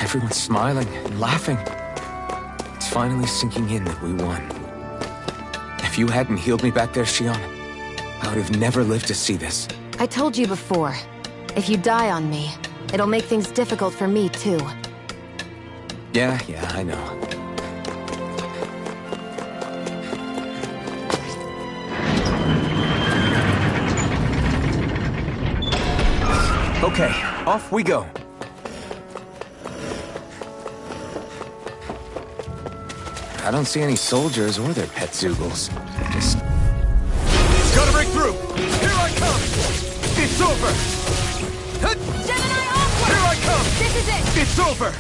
Everyone's smiling and laughing. It's finally sinking in that we won. If you hadn't healed me back there, Shion, I would have never lived to see this. I told you before, if you die on me, it'll make things difficult for me, too. Yeah, I know. Okay, off we go. I don't see any soldiers or their pet Zeugles. Just... Gotta break through! Here I come! It's over! Gemini awkward! Here I come! This is it! It's over!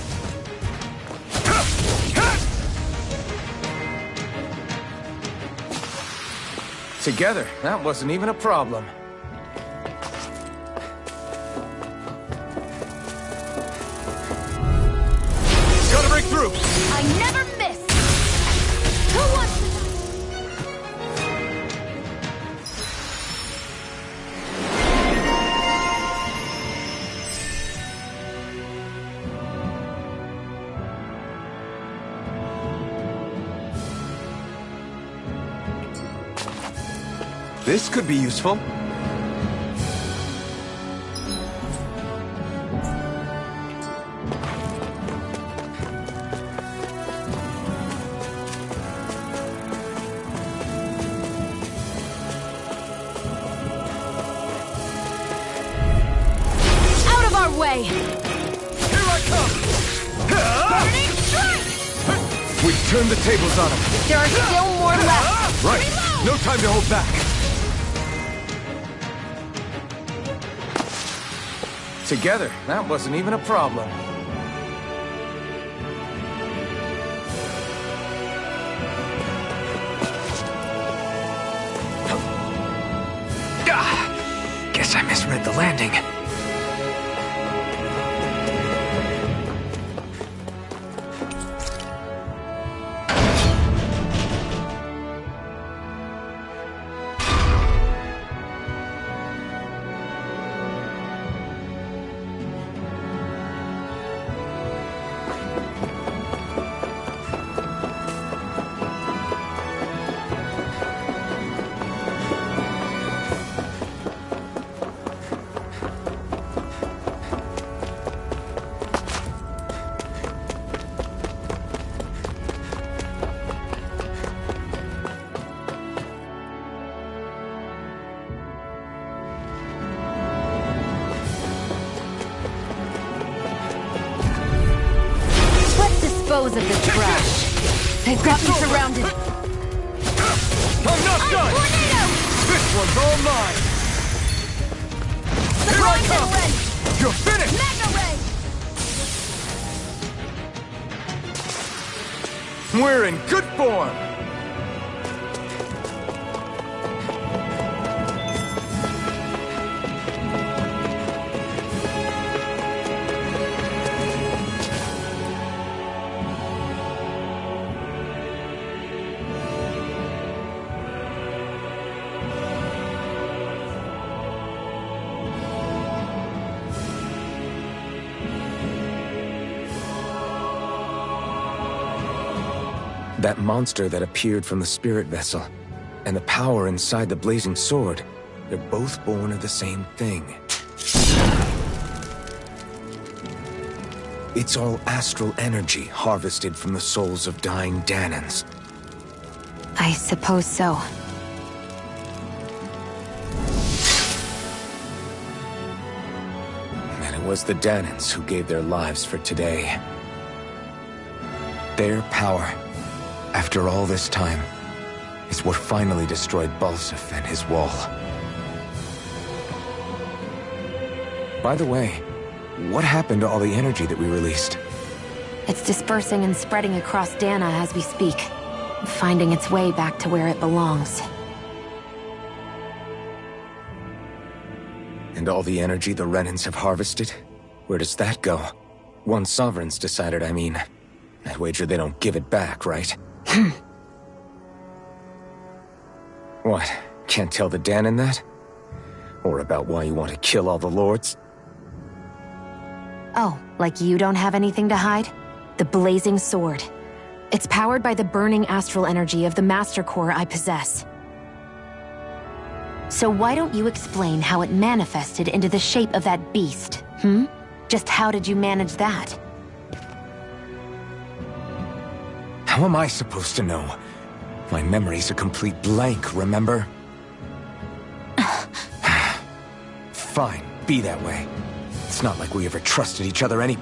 Together, that wasn't even a problem. Gotta break through! I never miss! Who wants to... This could be useful. Out of our way! Here I come! Burning strike! We've turned the tables on him. There are still more left. Right. No time to hold back. Together, that wasn't even a problem. Guess I misread the landing. Dispose of this trash. They've got me surrounded. I'm not done! Tornado! This one's all mine! Here I come! Ray! You're finished! Magna Ray! We're in good form! That monster that appeared from the spirit vessel, and the power inside the blazing sword, they're both born of the same thing. It's all astral energy harvested from the souls of dying Danans. I suppose so. And it was the Danans who gave their lives for today. Their power, after all this time, is what finally destroyed Balsif and his wall. By the way, what happened to all the energy that we released? It's dispersing and spreading across Dana as we speak, finding its way back to where it belongs. And all the energy the Renans have harvested? Where does that go? Once Sovereign's decided, I mean. I'd wager they don't give it back, right? What? Can't tell the Danan that? Or about why you want to kill all the lords? Oh, like you don't have anything to hide? The blazing sword. It's powered by the burning astral energy of the Master Core I possess. So why don't you explain how it manifested into the shape of that beast, Just how did you manage that? How am I supposed to know? My memory's a complete blank, remember? Fine, be that way. It's not like we ever trusted each other any...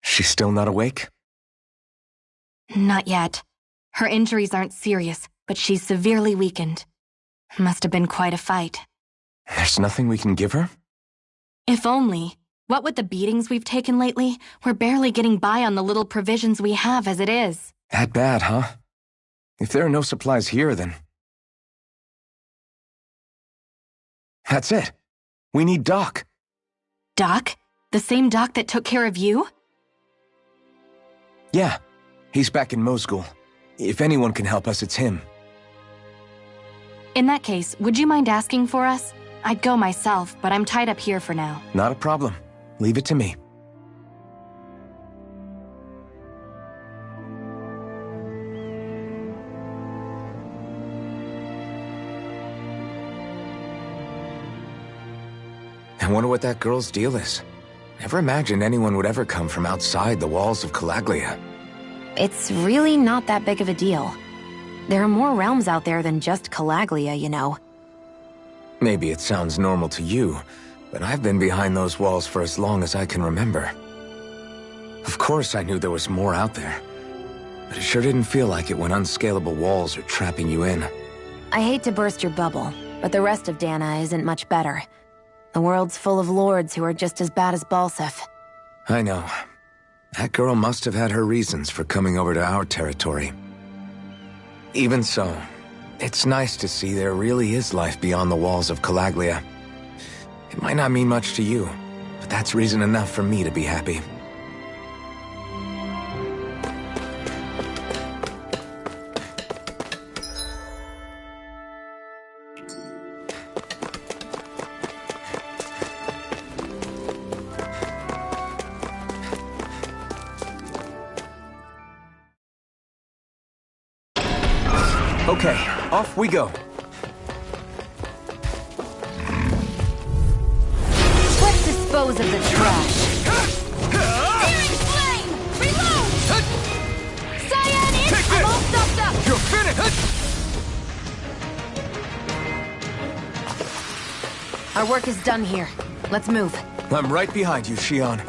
She's still not awake? Not yet. Her injuries aren't serious, but she's severely weakened. Must have been quite a fight. There's nothing we can give her? If only. What with the beatings we've taken lately, we're barely getting by on the little provisions we have as it is. That bad, huh? If there are no supplies here, then... That's it. We need Doc. Doc? The same Doc that took care of you? Yeah, he's back in Mosgul. If anyone can help us, it's him. In that case, would you mind asking for us? I'd go myself, but I'm tied up here for now. Not a problem. Leave it to me. I wonder what that girl's deal is. Never imagined anyone would ever come from outside the walls of Calaglia. It's really not that big of a deal. There are more realms out there than just Calaglia, you know. Maybe it sounds normal to you, but I've been behind those walls for as long as I can remember. Of course I knew there was more out there, but it sure didn't feel like it when unscalable walls are trapping you in. I hate to burst your bubble, but the rest of Dana isn't much better. The world's full of lords who are just as bad as Balsef. I know. That girl must have had her reasons for coming over to our territory. Even so, it's nice to see there really is life beyond the walls of Calaglia. It might not mean much to you, but that's reason enough for me to be happy. Okay, off we go. Let's dispose of the trash. Searing flame! Reload! Cyan in! Take I'm this! all stopped up! You're finished! Our work is done here. Let's move. I'm right behind you, Shion.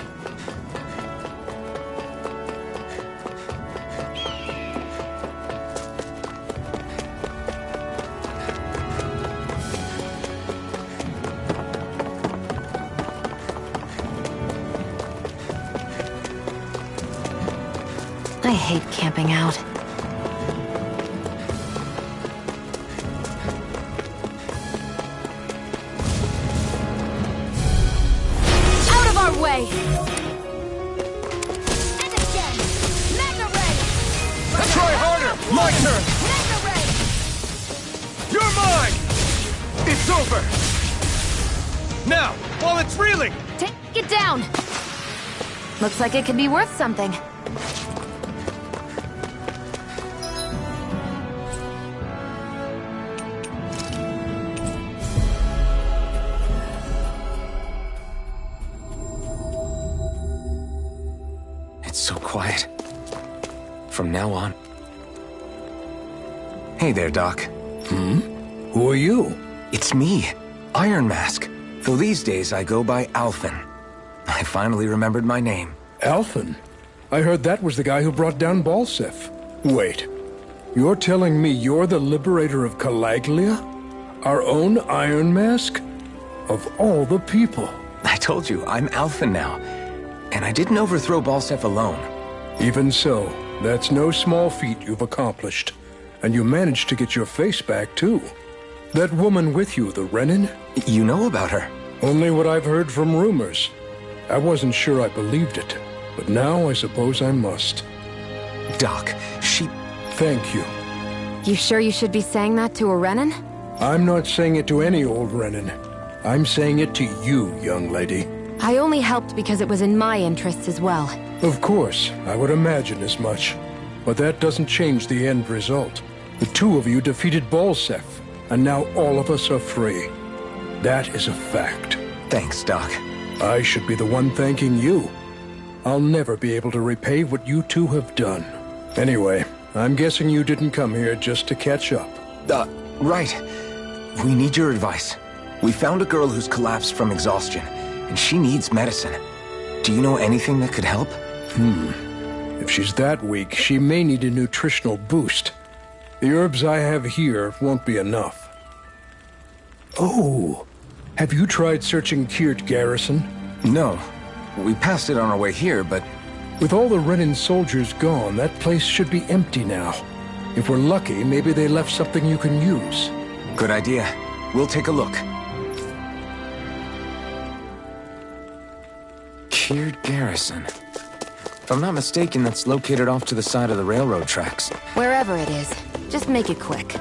I hate camping out. Out of our way! And again! Mega Ray! Try harder! My turn! Mega Ray! You're mine! It's over! Now, while it's reeling! Take it down! Looks like it could be worth something. It's so quiet. From now on. Hey there, Doc. Who are you? It's me, Iron Mask. Though these days I go by Alphen. I finally remembered my name. Alphen? I heard that was the guy who brought down Balsef. Wait, you're telling me you're the liberator of Calaglia? Our own Iron Mask? Of all the people. I told you, I'm Alphen now. And I didn't overthrow Balsef alone. Even so, that's no small feat you've accomplished. And you managed to get your face back, too. That woman with you, the Renin? You know about her? Only what I've heard from rumors. I wasn't sure I believed it, but now I suppose I must. Doc, she... Thank you. You sure you should be saying that to a Renin? I'm not saying it to any old Renin. I'm saying it to you, young lady. I only helped because it was in my interests as well. Of course, I would imagine as much. But that doesn't change the end result. The two of you defeated Balsef, and now all of us are free. That is a fact. Thanks, Doc. I should be the one thanking you. I'll never be able to repay what you two have done. Anyway, I'm guessing you didn't come here just to catch up. Right. We need your advice. We found a girl who's collapsed from exhaustion, and she needs medicine. Do you know anything that could help? If she's that weak, she may need a nutritional boost. The herbs I have here won't be enough. Oh, have you tried searching Kirt Garrison? No. We passed it on our way here, but... With all the Renin soldiers gone, that place should be empty now. If we're lucky, maybe they left something you can use. Good idea. We'll take a look. Kirt Garrison. If I'm not mistaken, that's located off to the side of the railroad tracks. Wherever it is, just make it quick.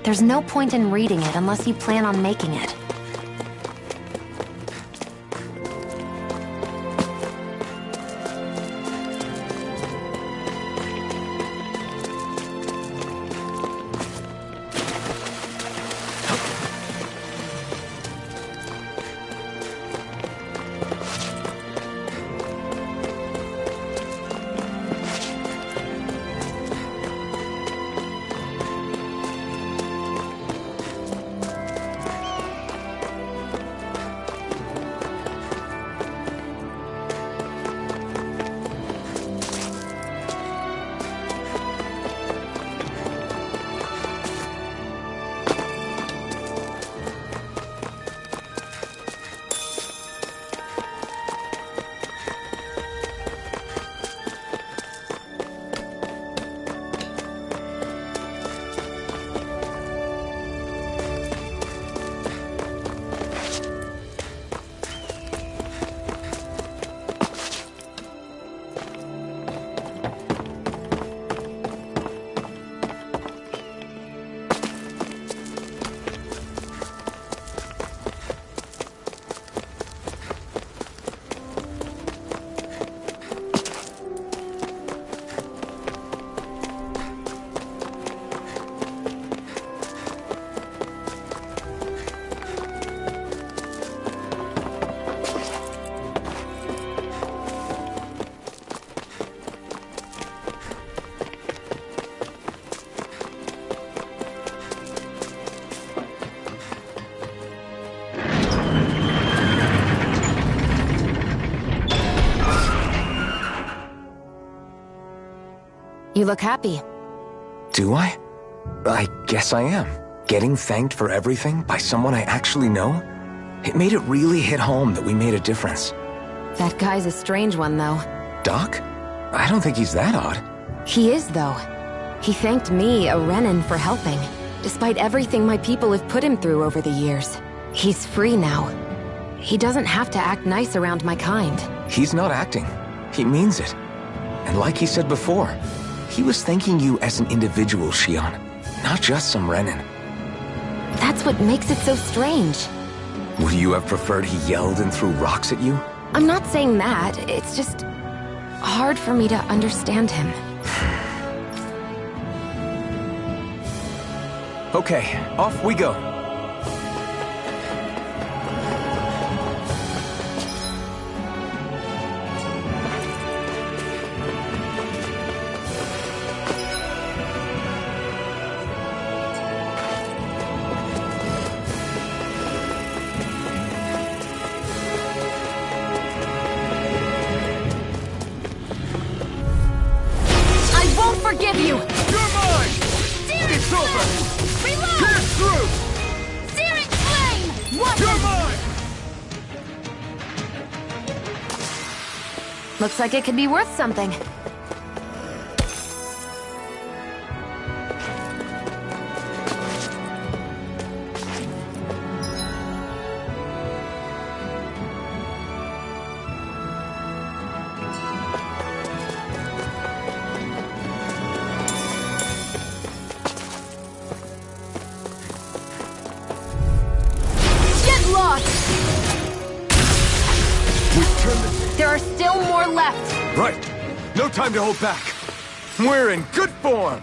There's no point in reading it unless you plan on making it. You look happy. Do I? I guess I am. Getting thanked for everything by someone I actually know? It made it really hit home that we made a difference. That guy's a strange one, though. Doc? I don't think he's that odd. He is, though. He thanked me, a Renin, for helping, despite everything my people have put him through over the years. He's free now. He doesn't have to act nice around my kind. He's not acting. He means it. And like he said before, he was thanking you as an individual, Shion, not just some Renin. That's what makes it so strange. Would you have preferred he yelled and threw rocks at you? I'm not saying that. It's just hard for me to understand him. Okay, off we go. Looks like it could be worth something. There are still more left. Right. No time to hold back. We're in good form!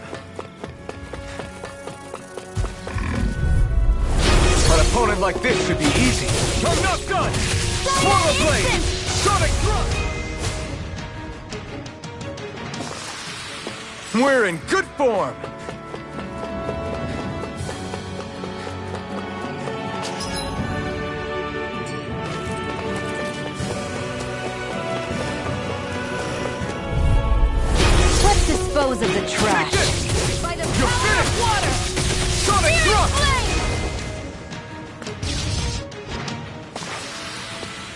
An opponent like this should be easy. I'm not done! Swallow Blade! Sonic Thrust! We're in good form! Let's dispose of the trash. By the power of water! Sonic Thrust!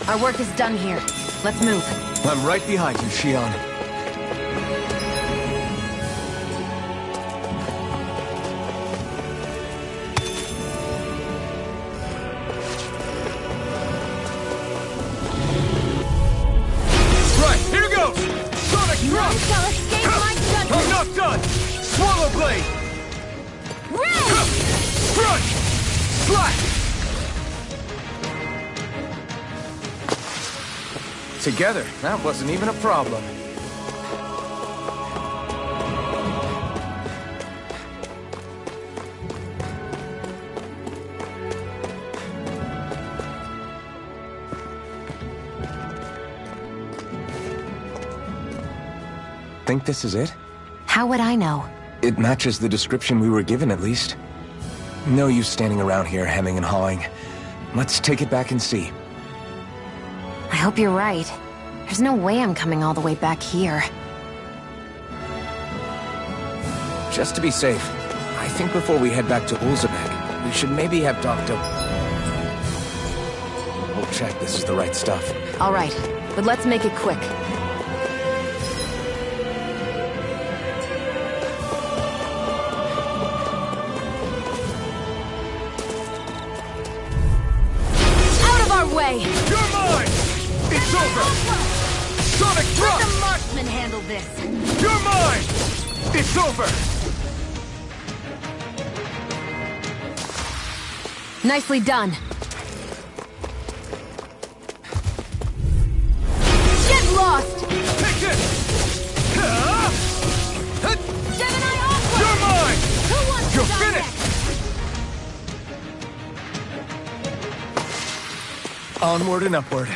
Our work is done here. Let's move. I'm right behind you, Shion. Right, here goes! Sonic None Thrust! shall escape my I'm judgment! not done! Swallow Blade! Red! Front! Slash! Together, that wasn't even a problem. Think this is it? How would I know? It matches the description we were given, at least. No use standing around here hemming and hawing. Let's take it back and see. I hope you're right. There's no way I'm coming all the way back here. Just to be safe, I think before we head back to Ulzebek, we should maybe have Dr. We'll check this is the right stuff. All right, but let's make it quick. Out of our way! You're mine! It's over! Sonic Let Thrust! the marksman handle this! You're mine! It's over! Nicely done. Get lost! Take this! Gemini Aqua! You're mine! Who wants to You're die finished! next? Onward and upward.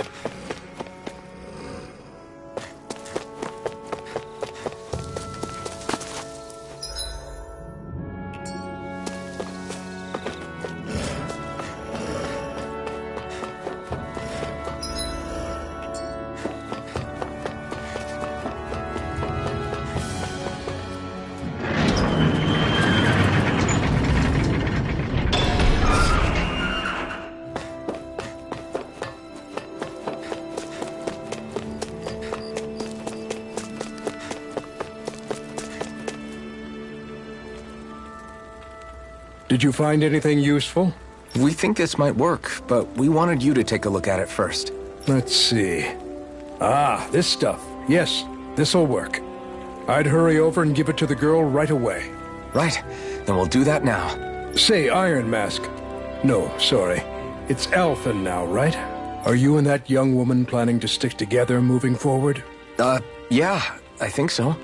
Did you find anything useful? We think this might work, but we wanted you to take a look at it first. Let's see. Ah, this stuff. Yes, this'll work. I'd hurry over and give it to the girl right away. Right, then we'll do that now. Say, Iron Mask. No, sorry. It's Alphen now, right? Are you and that young woman planning to stick together moving forward? Yeah, I think so.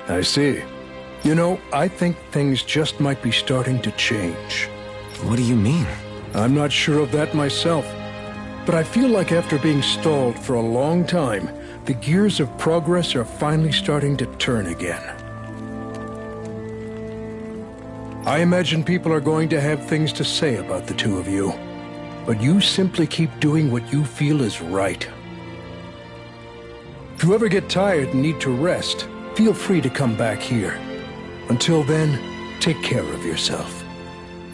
I see. You know, I think things just might be starting to change. What do you mean? I'm not sure of that myself, but I feel like after being stalled for a long time, the gears of progress are finally starting to turn again. I imagine people are going to have things to say about the two of you, but you simply keep doing what you feel is right. If you ever get tired and need to rest, feel free to come back here. Until then, take care of yourself.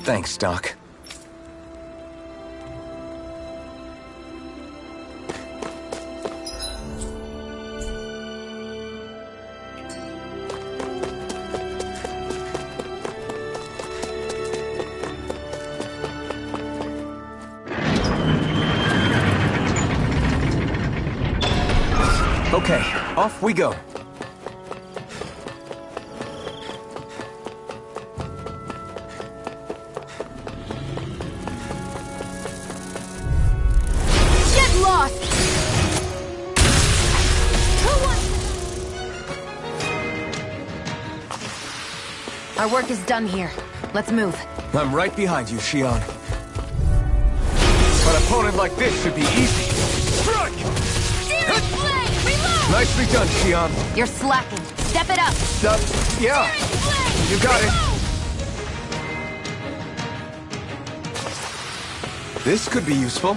Thanks, Doc. Okay, off we go. Get lost! Our work is done here. Let's move. I'm right behind you, Xion. An opponent like this should be easy. Strike! Nicely done, Xion. You're slacking. Step it up. Yeah. You got it. This could be useful.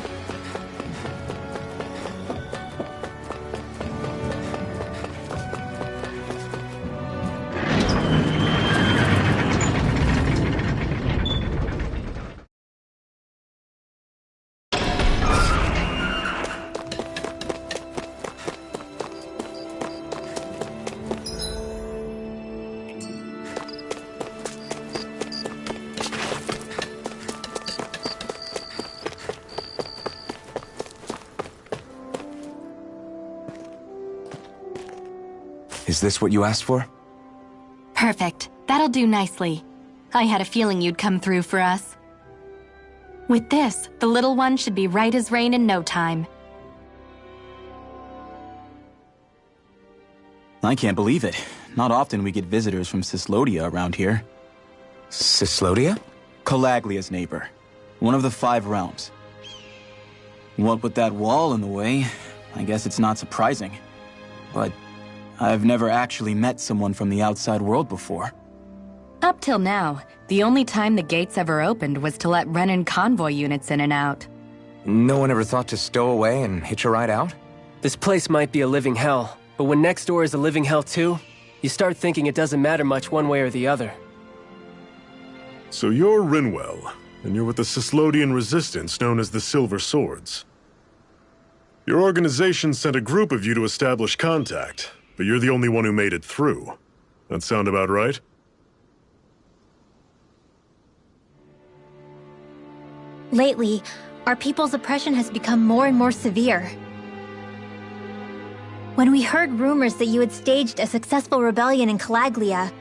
Is this what you asked for? Perfect. That'll do nicely. I had a feeling you'd come through for us. With this, the little one should be right as rain in no time. I can't believe it. Not often we get visitors from Cyslodia around here. Cyslodia? Calaglia's neighbor. One of the 5 realms. What with that wall in the way, I guess it's not surprising. But I've never actually met someone from the outside world before. Up till now, the only time the gates ever opened was to let Renan convoy units in and out. No one ever thought to stow away and hitch a ride out? This place might be a living hell, but when next door is a living hell too, you start thinking it doesn't matter much one way or the other. So you're Rinwell, and you're with the Cyslodian resistance known as the Silver Swords. Your organization sent a group of you to establish contact, but you're the only one who made it through. That sound about right? Lately, our people's oppression has become more and more severe. When we heard rumors that you had staged a successful rebellion in Calaglia,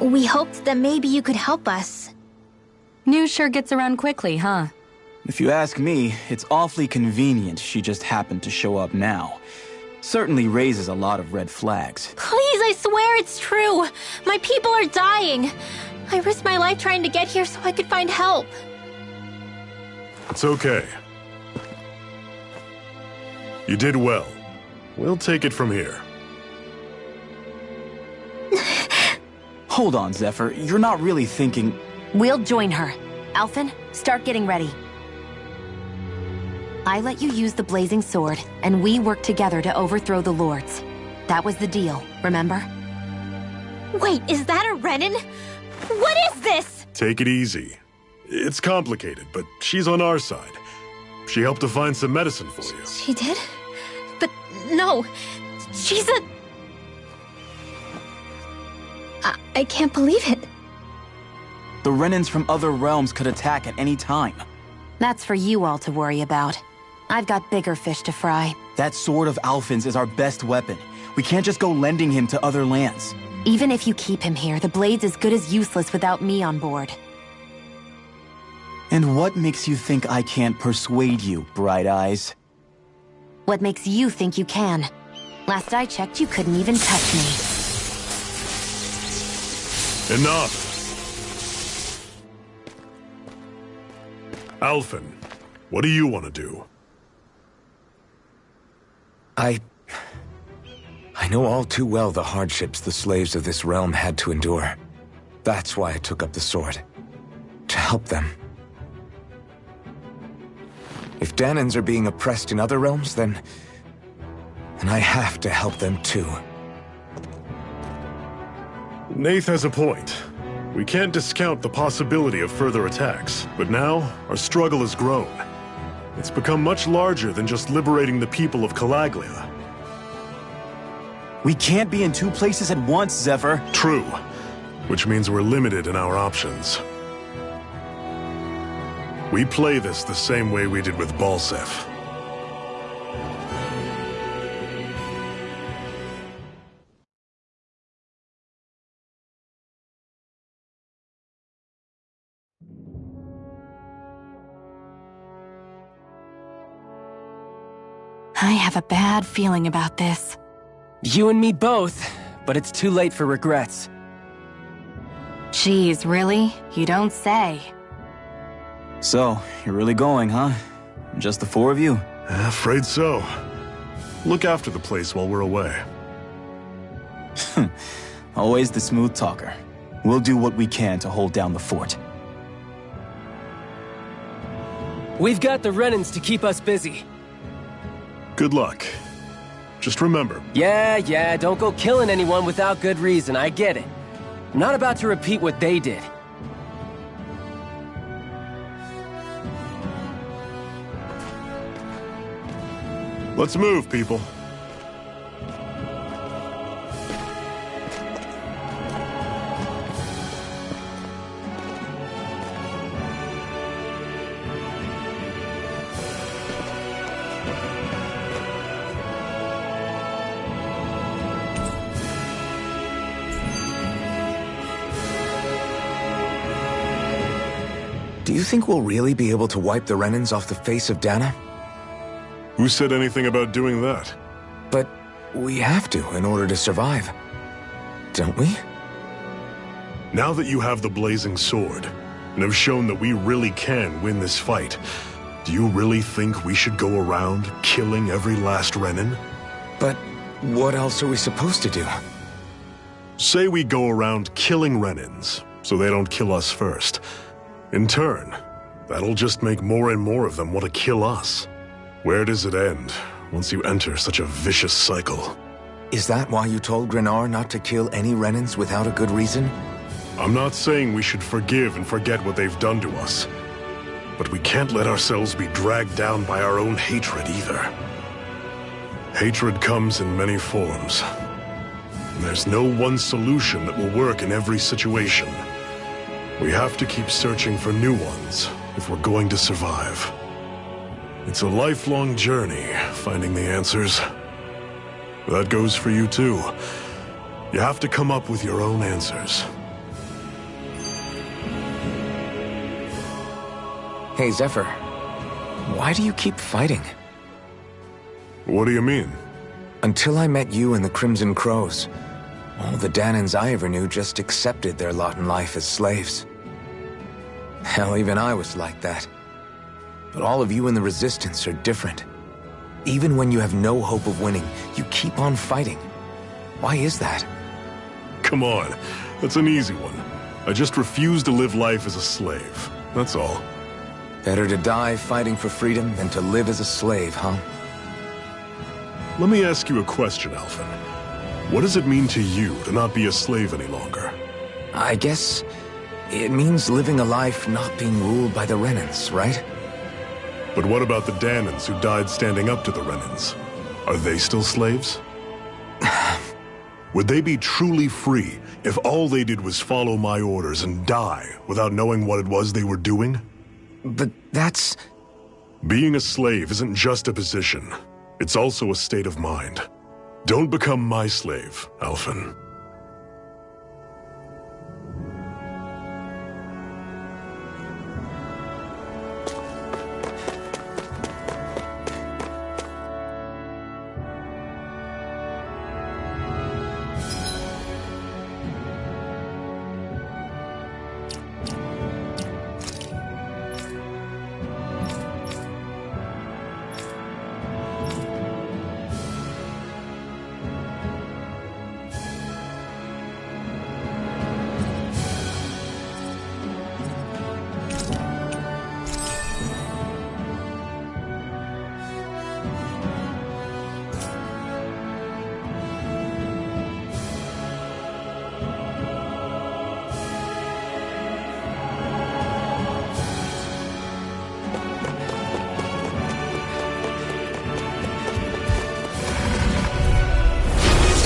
we hoped that maybe you could help us. News sure gets around quickly, huh? If you ask me, it's awfully convenient she just happened to show up now. Certainly raises a lot of red flags. Please, I swear it's true! My people are dying! I risked my life trying to get here so I could find help. It's okay. You did well. We'll take it from here. Hold on, Zephyr. You're not really thinking... We'll join her. Alphen, start getting ready. I let you use the blazing sword, and we worked together to overthrow the lords. That was the deal, remember? Wait, is that a Renan? What is this? Take it easy. It's complicated, but she's on our side. She helped to find some medicine for you. She did? But no, she's a... I can't believe it. The Renans from other realms could attack at any time. That's for you all to worry about. I've got bigger fish to fry. That sword of Alphen's is our best weapon. We can't just go lending him to other lands. Even if you keep him here, the blade's as good as useless without me on board. And what makes you think I can't persuade you, Bright Eyes? What makes you think you can? Last I checked, you couldn't even touch me. Enough! Alphen, what do you want to do? I know all too well the hardships the slaves of this realm had to endure. That's why I took up the sword. To help them. If Danans are being oppressed in other realms, then I have to help them too. Nath has a point. We can't discount the possibility of further attacks, but now our struggle has grown. It's become much larger than just liberating the people of Calaglia. We can't be in 2 places at once, Zephyr. True, which means we're limited in our options. We play this the same way we did with Balsef. I have a bad feeling about this. You and me both, but it's too late for regrets. Geez, really? You don't say. So, you're really going, huh? Just the four of you? Afraid so. Look after the place while we're away. Always the smooth talker. We'll do what we can to hold down the fort. We've got the Renans to keep us busy. Good luck. Just remember... Yeah, don't go killing anyone without good reason, I get it. I'm not about to repeat what they did. Let's move, people. Do you think we'll really be able to wipe the Renans off the face of Dana? Who said anything about doing that? But we have to in order to survive. Don't we? Now that you have the blazing sword, and have shown that we really can win this fight, do you really think we should go around killing every last Renan? But what else are we supposed to do? Say we go around killing Renans, so they don't kill us first. In turn, that'll just make more and more of them want to kill us. Where does it end, once you enter such a vicious cycle? Is that why you told Grenar not to kill any Renans without a good reason? I'm not saying we should forgive and forget what they've done to us. But we can't let ourselves be dragged down by our own hatred either. Hatred comes in many forms. And there's no one solution that will work in every situation. We have to keep searching for new ones if we're going to survive. It's a lifelong journey, finding the answers. That goes for you too. You have to come up with your own answers. Hey, Zephyr. Why do you keep fighting? What do you mean? Until I met you and the Crimson Crows, all the Danans I ever knew just accepted their lot in life as slaves. Hell, even I was like that. But all of you in the Resistance are different. Even when you have no hope of winning, you keep on fighting. Why is that? Come on, that's an easy one. I just refuse to live life as a slave, that's all. Better to die fighting for freedom than to live as a slave, huh? Let me ask you a question, Alphen. What does it mean to you to not be a slave any longer? I guess it means living a life not being ruled by the Renans, right? But what about the Danans who died standing up to the Renans? Are they still slaves? Would they be truly free if all they did was follow my orders and die without knowing what it was they were doing? But that's... Being a slave isn't just a position. It's also a state of mind. Don't become my slave, Alphen.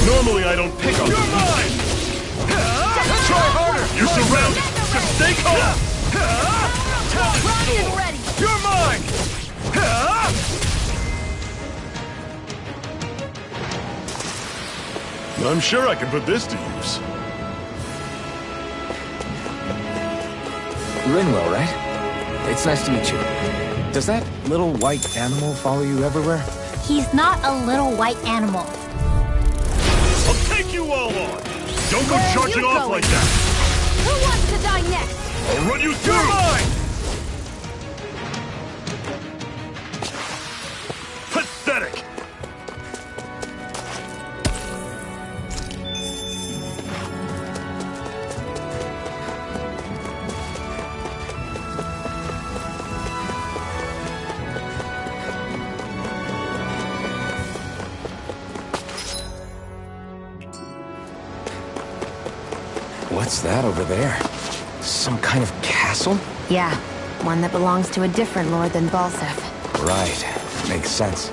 Normally I don't pick on you. You're mine! Try harder! You're surrounded! Just stay calm! Ready and ready! You're mine! I'm sure I can put this to use. Rinwell, right? It's nice to meet you. Does that little white animal follow you everywhere? He's not a little white animal. I'll take you all on! Don't go charging off like that! Who wants to die next? I'll run you through! You're mine! Pathetic! What's that over there? Some kind of castle? Yeah, one that belongs to a different lord than Balsef. Right. Makes sense.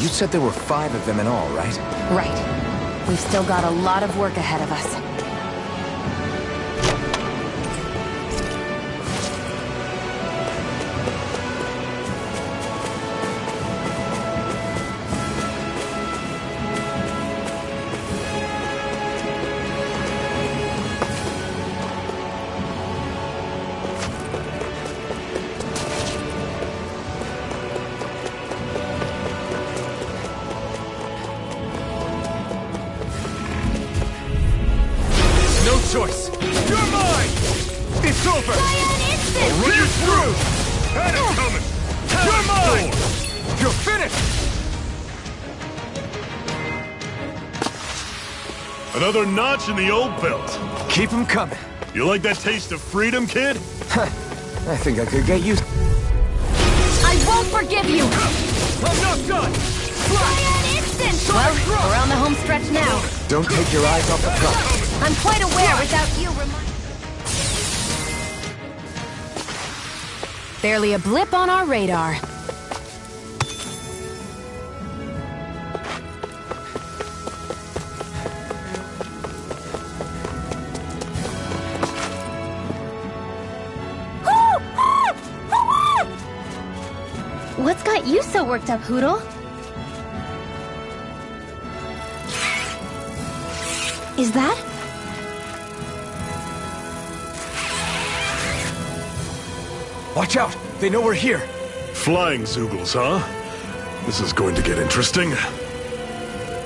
You said there were 5 of them in all, right? Right. We've still got a lot of work ahead of us. No choice. You're mine! It's over! I'll run you through! Panic coming! You're mine! Storm! You're finished! Another notch in the old belt. Keep them coming. You like that taste of freedom, kid? I think I could get used. I won't forgive you! I'm not done! Well, we're on the home stretch now. Don't take your eyes off the prize. I'm quite aware without you Barely a blip on our radar. What's got you so worked up, Hootle? Is that? Watch out! They know we're here! Flying Zoogles, huh? This is going to get interesting.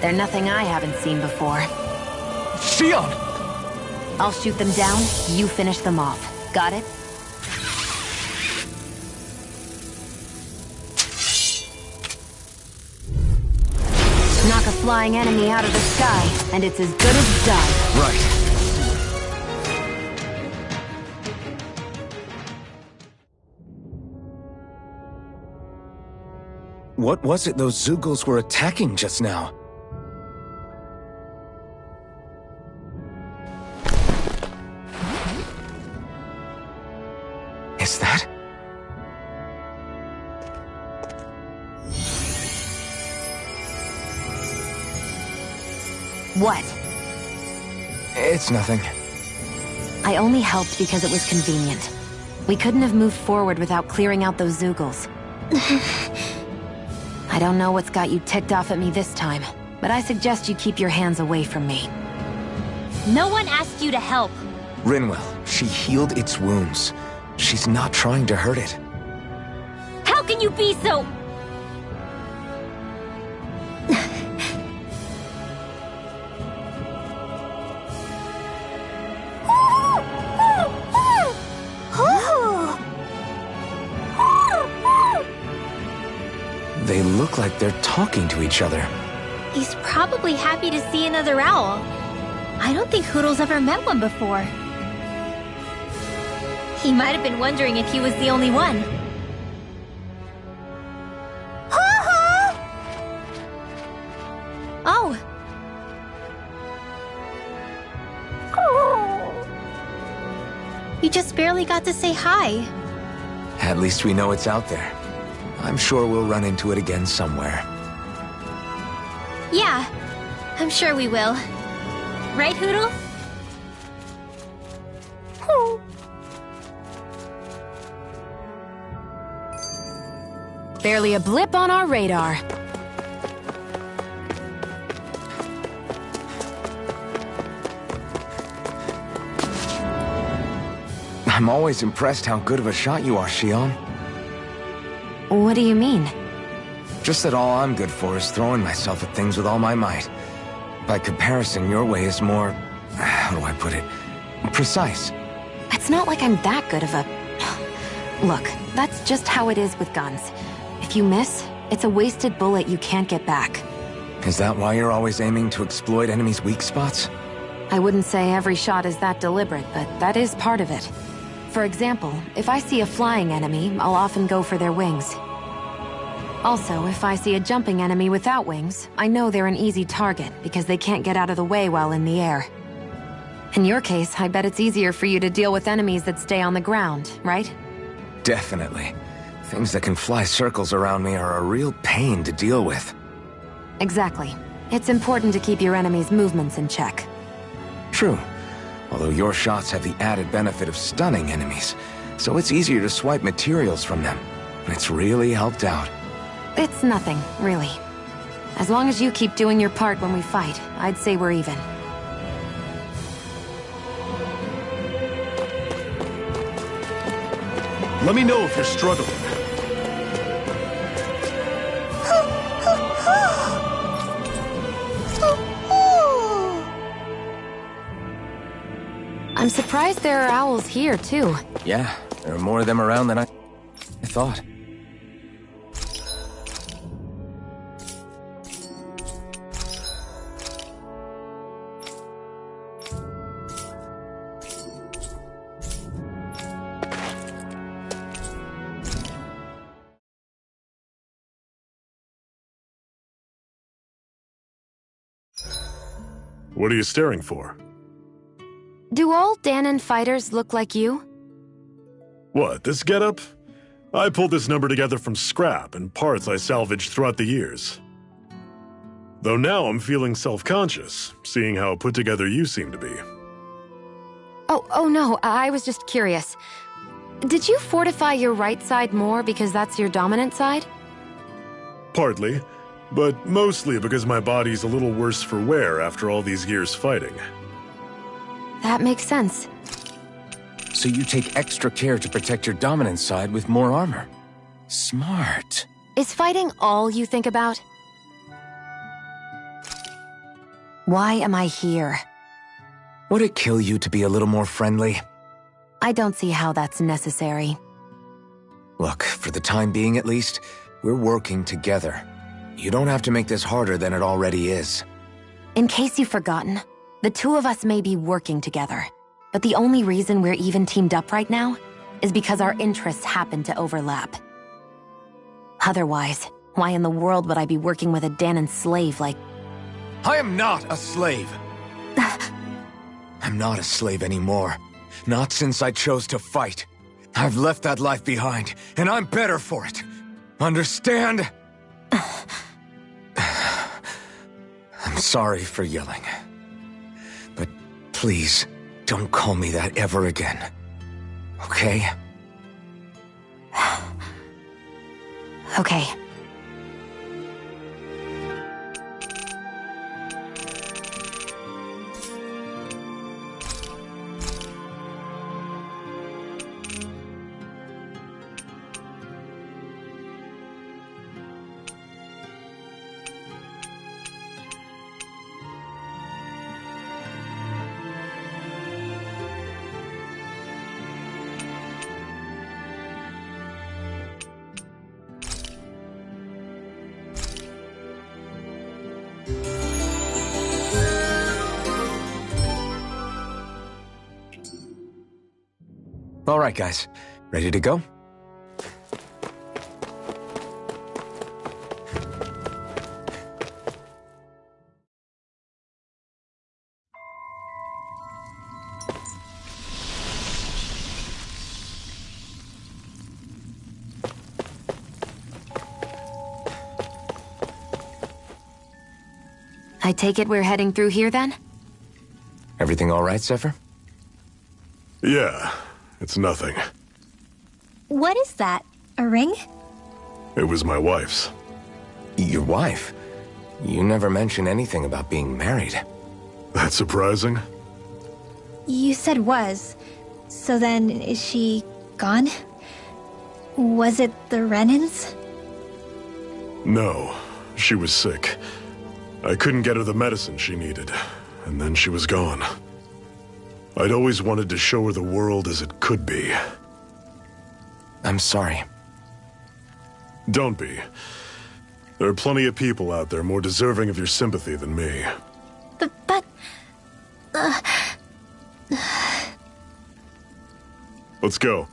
They're nothing I haven't seen before. Xion! I'll shoot them down, you finish them off. Got it? Knock a flying enemy out of the sky, and it's as good as done. Right. What was it those Zoogles were attacking just now? Is that? What? It's nothing. I only helped because it was convenient. We couldn't have moved forward without clearing out those Zoogles. I don't know what's got you ticked off at me this time, but I suggest you keep your hands away from me. No one asked you to help. Rinwell, she healed its wounds. She's not trying to hurt it. How can you be so... They look like they're talking to each other. He's probably happy to see another owl. I don't think Hootle's ever met one before. He might have been wondering if he was the only one. Oh. You just barely got to say hi. At least we know it's out there. I'm sure we'll run into it again somewhere. Yeah, I'm sure we will. Right, Hootle? Barely a blip on our radar. I'm always impressed how good of a shot you are, Xion. What do you mean? Just that all I'm good for is throwing myself at things with all my might. By comparison, your way is more... how do I put it? Precise. It's not like I'm that good of a... Look, that's just how it is with guns. If you miss, it's a wasted bullet you can't get back. Is that why you're always aiming to exploit enemies' weak spots? I wouldn't say every shot is that deliberate, but that is part of it. For example, if I see a flying enemy, I'll often go for their wings. Also, if I see a jumping enemy without wings, I know they're an easy target because they can't get out of the way while in the air. In your case, I bet it's easier for you to deal with enemies that stay on the ground, right? Definitely. Things that can fly circles around me are a real pain to deal with. Exactly. It's important to keep your enemy's movements in check. True. Although your shots have the added benefit of stunning enemies, so it's easier to swipe materials from them. It's really helped out. It's nothing, really. As long as you keep doing your part when we fight, I'd say we're even. Let me know if you're struggling. I'm surprised there are owls here, too. Yeah, there are more of them around than I thought. What are you staring for? Do all Danon fighters look like you? What, this getup? I pulled this number together from scrap and parts I salvaged throughout the years. Though now I'm feeling self-conscious, seeing how put together you seem to be. Oh no, I was just curious. Did you fortify your right side more because that's your dominant side? Partly, but mostly because my body's a little worse for wear after all these years fighting. That makes sense. So you take extra care to protect your dominant side with more armor. Smart. Is fighting all you think about? Why am I here? Would it kill you to be a little more friendly? I don't see how that's necessary. Look, for the time being at least, we're working together. You don't have to make this harder than it already is. In case you've forgotten, the two of us may be working together, but the only reason we're even teamed up right now is because our interests happen to overlap. Otherwise, why in the world would I be working with a Danon slave like... I am not a slave! I'm not a slave anymore. Not since I chose to fight. I've left that life behind, and I'm better for it. Understand? I'm sorry for yelling. But please, don't call me that ever again. Okay? Okay. All right, guys. Ready to go? I take it we're heading through here then? Everything all right, Zephyr? Yeah, it's nothing. What is that? A ring? It was my wife's. Your wife? You never mentioned anything about being married. That's surprising? You said was. So then, is she gone? Was it the Renans? No, she was sick. I couldn't get her the medicine she needed, and then she was gone. I'd always wanted to show her the world as it could be. I'm sorry. Don't be. There are plenty of people out there more deserving of your sympathy than me. But... Let's go.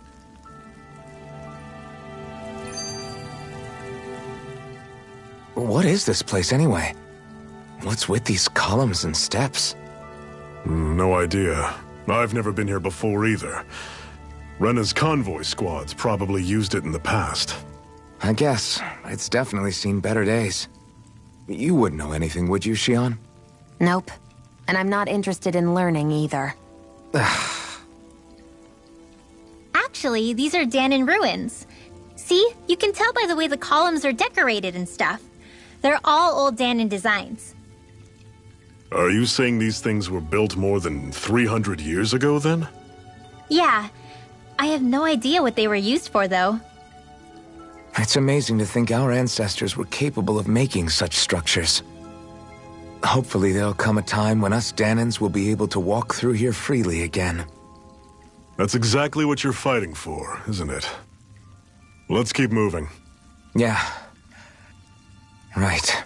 What is this place anyway? What's with these columns and steps? No idea. I've never been here before either. Rena's convoy squads probably used it in the past. I guess. It's definitely seen better days. You wouldn't know anything, would you, Shion? Nope. And I'm not interested in learning either. Actually, these are Danon ruins. See? You can tell by the way the columns are decorated and stuff. They're all old Danon designs. Are you saying these things were built more than 300 years ago, then? Yeah. I have no idea what they were used for, though. It's amazing to think our ancestors were capable of making such structures. Hopefully there'll come a time when us Danons will be able to walk through here freely again. That's exactly what you're fighting for, isn't it? Let's keep moving. Yeah. Right.